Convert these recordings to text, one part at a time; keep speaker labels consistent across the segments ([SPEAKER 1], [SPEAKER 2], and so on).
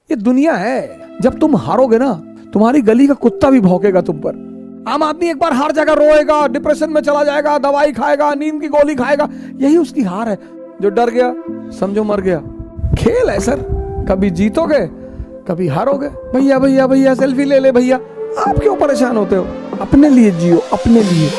[SPEAKER 1] ये दुनिया है। जब तुम हारोगे ना, तुम्हारी गली का कुत्ता भी भौंकेगा तुम पर। आम आदमी एक बार हार जाएगा, रोएगा, डिप्रेशन में चला जाएगा, दवाई खाएगा, नींद की गोली खाएगा, यही उसकी हार है। जो डर गया समझो मर गया। खेल है सर, कभी जीतोगे कभी हारोगे। भैया भैया भैया सेल्फी ले ले भैया, आप क्यों परेशान होते हो? अपने लिए जियो, अपने लिए।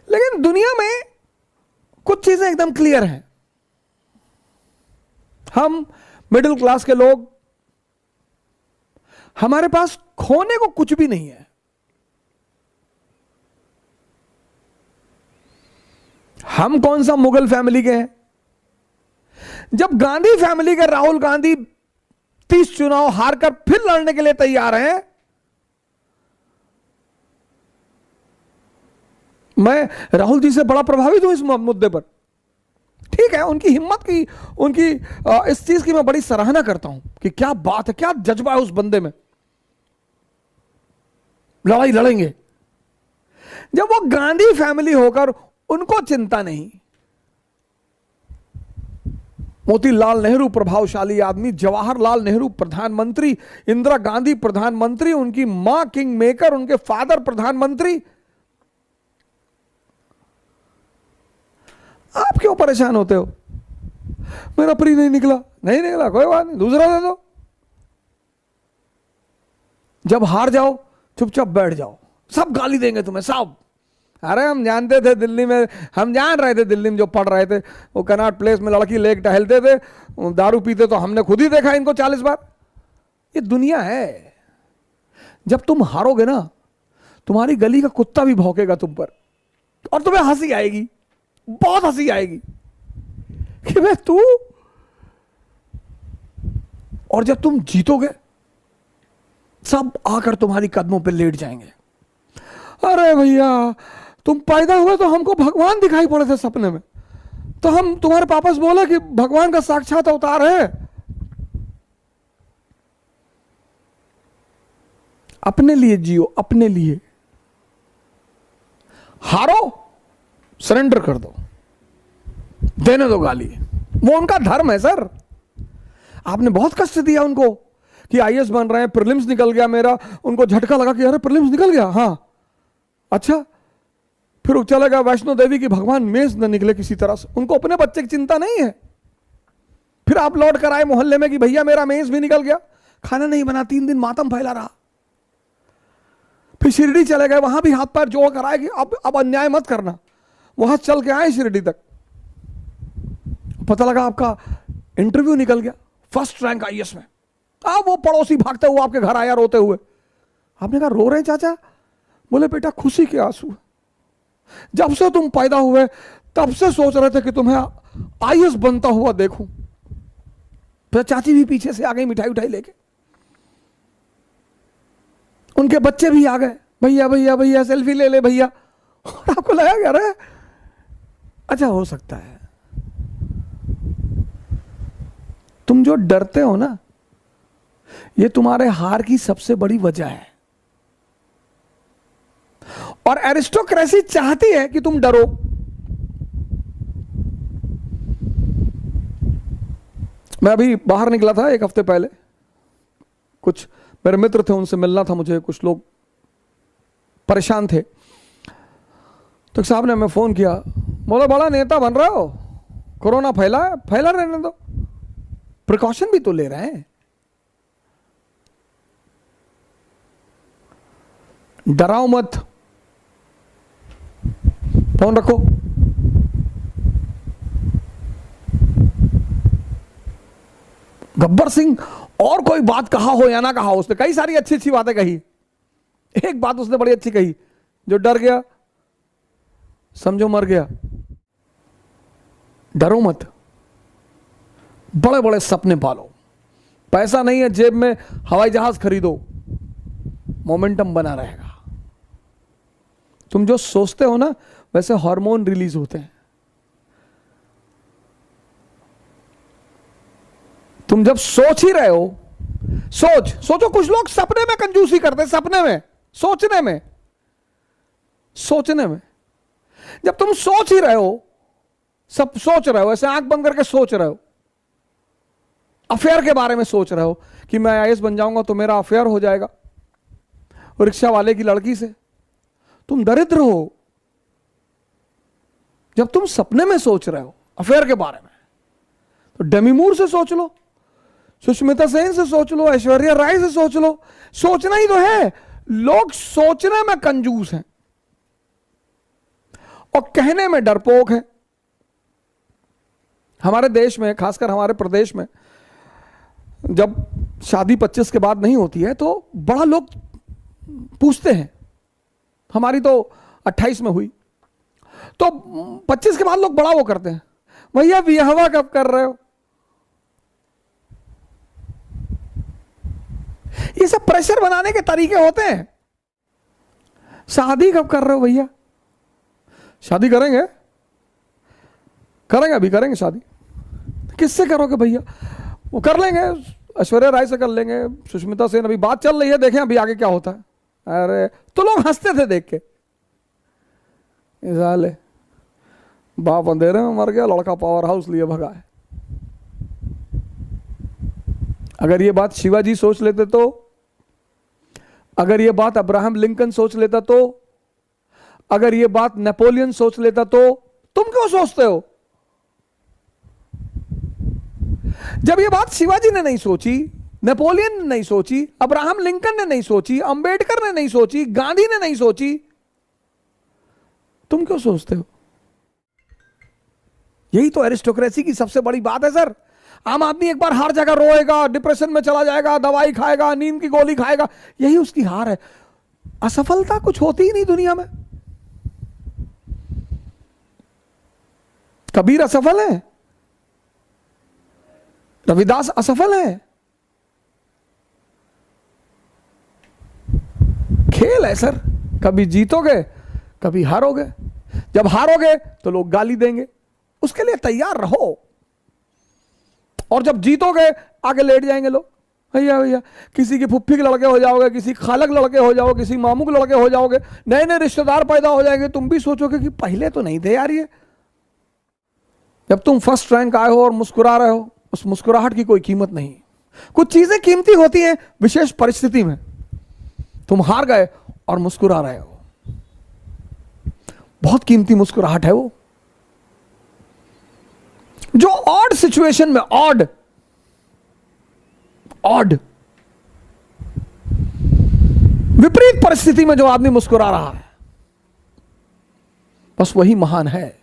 [SPEAKER 1] लेकिन दुनिया में कुछ चीजें एकदम क्लियर हैं। हम मिडिल क्लास के लोग, हमारे पास खोने को कुछ भी नहीं है। हम कौन सा मुगल फैमिली के हैं? जब गांधी फैमिली के राहुल गांधी 30 चुनाव हारकर फिर लड़ने के लिए तैयार हैं, मैं राहुल जी से बड़ा प्रभावित हूं इस मुद्दे पर। ठीक है, उनकी हिम्मत की, उनकी इस चीज की मैं बड़ी सराहना करता हूं कि क्या बात है, क्या जज्बा है उस बंदे में। लड़ाई लड़ेंगे। जब वो गांधी फैमिली होकर उनको चिंता नहीं, मोतीलाल नेहरू प्रभावशाली आदमी, जवाहरलाल नेहरू प्रधानमंत्री, इंदिरा गांधी प्रधानमंत्री, उनकी मां किंग मेकर, उनके फादर प्रधानमंत्री, आप क्यों परेशान होते हो? मेरा प्री नहीं निकला, नहीं निकला, कोई बात नहीं, दूसरा दे दो। जब हार जाओ चुपचाप बैठ जाओ, सब गाली देंगे तुम्हें सब। अरे हम जानते थे दिल्ली में, हम जान रहे थे दिल्ली में जो पढ़ रहे थे, वो कनॉट प्लेस में लड़की लेके टहलते थे, दारू पीते, तो हमने खुद ही देखा इनको 40 बार। ये दुनिया है। जब तुम हारोगे ना, तुम्हारी गली का कुत्ता भी भौंकेगा तुम पर, और तुम्हें हंसी आएगी, बहुत हंसी आएगी कि मैं तू। और जब तुम जीतोगे, सब आकर तुम्हारी कदमों पे लेट जाएंगे। अरे भैया, तुम पैदा हुए तो हमको भगवान दिखाई पड़े थे सपने में, तो हम तुम्हारे पापा से बोले कि भगवान का साक्षात अवतार है। अपने लिए जियो, अपने लिए। हारो, सरेंडर कर दो, देने दो गाली, वो उनका धर्म है सर। आपने बहुत कष्ट दिया उनको कि आईएएस बन रहे हैं, प्रीलिम्स निकल गया मेरा, उनको झटका लगा कि अरे प्रीलिम्स निकल गया, हाँ अच्छा, फिर चला गया वैष्णो देवी की भगवान मेंस न निकले किसी तरह से। उनको अपने बच्चे की चिंता नहीं है। फिर आप लौट कर आए मोहल्ले में कि भैया मेरा मेंस भी निकल गया, खाना नहीं बना, 3 दिन मातम फैला रहा। फिर शिरडी चले गए, वहां भी हाथ पैर जोड़ कर आए कि अब अन्याय मत करना। वहां चल के आए शिरडी तक, पता लगा आपका इंटरव्यू निकल गया, फर्स्ट रैंक आईएएस में। अब वो पड़ोसी भागते हुए आपके घर आया रोते हुए। आपने कहा रो रहे हैं चाचा? बोले बेटा खुशी के आंसू। जब से तुम पैदा हुए तब से सोच रहे थे कि तुम्हें आईएएस बनता हुआ देखूं। फिर चाची भी पीछे से आ गई मिठाई उठाई लेके, उनके बच्चे भी आ गए, भैया भैया भैया सेल्फी ले ले भैया। और आपको लगा क्या रहा? अच्छा हो सकता है तुम जो डरते हो ना, ये तुम्हारे हार की सबसे बड़ी वजह है। और एरिस्टोक्रेसी चाहती है कि तुम डरो। मैं अभी बाहर निकला था 1 हफ्ते पहले, कुछ मेरे मित्र थे, उनसे मिलना था मुझे। कुछ लोग परेशान थे, तो साहब ने हमें फोन किया, बोला बड़ा नेता बन रहे हो, कोरोना फैला है, फैला रहने दो, प्रिकॉशन भी तो ले रहे हैं, डराओ मत, फोन रखो। गब्बर सिंह और कोई बात कहा हो या ना कहा हो, उसने कई सारी अच्छी अच्छी बातें कही। एक बात उसने बड़ी अच्छी कही, जो डर गया समझो मर गया। डरो मत, बड़े बड़े सपने पालो। पैसा नहीं है जेब में, हवाई जहाज खरीदो, मोमेंटम बना रहेगा। तुम जो सोचते हो ना, वैसे हार्मोन रिलीज होते हैं। तुम जब सोच ही रहे हो, सोचो कुछ लोग सपने में कंजूसी करते हैं, सपने में, सोचने में। जब तुम सोच ही रहे हो, सब सोच रहे हो, ऐसे आंख बंद करके सोच रहे हो, अफेयर के बारे में सोच रहे हो कि मैं आईएएस बन जाऊंगा तो मेरा अफेयर हो जाएगा रिक्शा वाले की लड़की से, तुम दरिद्र हो। जब तुम सपने में सोच रहे हो अफेयर के बारे में, तो डेमी मूर से सोच लो, सुष्मिता सेन से सोच लो, ऐश्वर्या राय से सोच लो। सोचना ही तो है। लोग सोचने में कंजूस हैं और कहने में डरपोक हैं। हमारे देश में, खासकर हमारे प्रदेश में, जब शादी 25 के बाद नहीं होती है तो बड़ा लोग पूछते हैं। हमारी तो 28 में हुई, तो 25 के बाद लोग बड़ा वो करते हैं, भैया विवाह कब कर रहे हो? ये सब प्रेशर बनाने के तरीके होते हैं। शादी कब कर रहे हो भैया? शादी करेंगे, अभी करेंगे शादी। किससे करोगे भैया? वो कर लेंगे, ऐश्वर्या राय से कर लेंगे, सुष्मिता सेन, अभी बात चल रही है, देखें अभी आगे क्या होता है। अरे तो लोग हंसते थे देख के, साले बाप अंधेरे में मर गया, लड़का पावर हाउस लिए भगा है। अगर ये बात शिवाजी सोच लेते तो, अगर ये बात अब्राहम लिंकन सोच लेता तो, अगर ये बात नेपोलियन सोच लेता तो तुम क्यों सोचते हो? जब ये बात शिवाजी ने नहीं सोची, नेपोलियन ने नहीं सोची, अब्राहम लिंकन ने नहीं सोची, अंबेडकर ने नहीं सोची, गांधी ने नहीं सोची, तुम क्यों सोचते हो? यही तो एरिस्टोक्रेसी की सबसे बड़ी बात है सर। आम आदमी एक बार हार जाएगा, रोएगा, डिप्रेशन में चला जाएगा, दवाई खाएगा, नींद की गोली खाएगा, यही उसकी हार है। असफलता कुछ होती ही नहीं दुनिया में। कबीर असफल है, रविदास असफल है। खेल है सर, कभी जीतोगे कभी हारोगे। जब हारोगे तो लोग गाली देंगे, उसके लिए तैयार रहो। और जब जीतोगे आगे लेट जाएंगे लोग, भैया किसी की फुफ्फी के लड़के हो जाओगे, किसी खालक लड़के हो जाओगे, किसी मामू के लड़के हो जाओगे, नए नए रिश्तेदार पैदा हो जाएंगे। तुम भी सोचोगे कि पहले तो नहीं थे यार ये। जब तुम फर्स्ट रैंक आए हो और मुस्कुरा रहे हो, उस मुस्कुराहट की कोई कीमत नहीं। कुछ चीजें कीमती होती हैं विशेष परिस्थिति में। तुम हार गए और मुस्कुरा रहे हो, बहुत कीमती मुस्कुराहट है वो, जो ऑड सिचुएशन में, ऑड विपरीत परिस्थिति में जो आदमी मुस्कुरा रहा है, बस वही महान है।